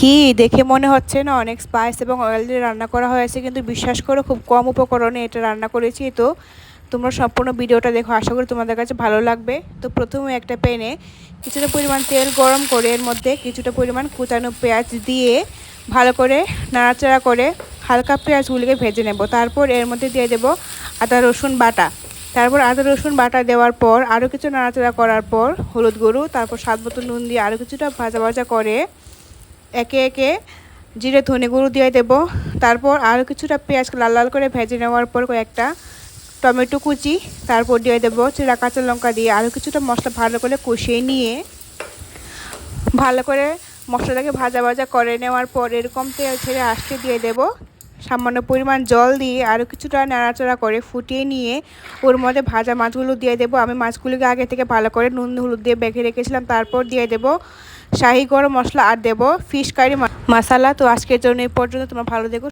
কি দেখে মনে হচ্ছে না অনেক স্পাইস এবং অয়েল দিয়ে রান্না করা হয়েছে, কিন্তু বিশ্বাস করো খুব কম উপকরণে এটা রান্না করেছি। তো তোমরা সম্পূর্ণ ভিডিওটা দেখো, আশা করি তোমাদের কাছে ভালো লাগবে। তো প্রথমে একটা প্যানে কিছুটা পরিমাণ তেল গরম করে এর মধ্যে কিছুটা পরিমাণ কুচানো পেঁয়াজ দিয়ে ভালো করে নাড়াচাড়া করে হালকা পেঁয়াজগুলিকে ভেজে নেব। তারপর এর মধ্যে দিয়ে দেব আদা রসুন বাটা। তারপর আদা রসুন বাটা দেওয়ার পর আরও কিছু নাড়াচাড়া করার পর হলুদ গুঁড়ো, তারপর স্বাদ মতো নুন দিয়ে আরও কিছুটা ভাজা ভাজা করে একে একে জিরে ধনে গুঁড়ো দিয়ে দেব। তারপর আরও কিছুটা পেঁয়াজ লাল লাল করে ভেজে নেওয়ার পর কয়েকটা টমেটো কুচি, তারপর দিয়ে দেবো চিরা কাঁচা লঙ্কা দিয়ে আরও কিছুটা মশলা ভালো করে কষিয়ে নিয়ে ভালো করে মশলাটাকে ভাজা ভাজা করে নেওয়ার পর এরকম তেল ছেড়ে আসতে দিয়ে দেব সামান্য পরিমাণ জল দিয়ে আরও কিছুটা নাড়াচাড়া করে ফুটিয়ে নিয়ে ওর মধ্যে ভাজা মাছগুলো দিয়ে দেবো। আমি মাছগুলোকে আগে থেকে ভালো করে নুন হলুদ দিয়ে বেঁধে রেখেছিলাম। তারপর দিয়ে দেব শাহি গরম মশলা আর দেব ফিশ কারি মশলা। তো আজকের জন্য এই পর্যন্ত, তোমরা ভালো দেখো।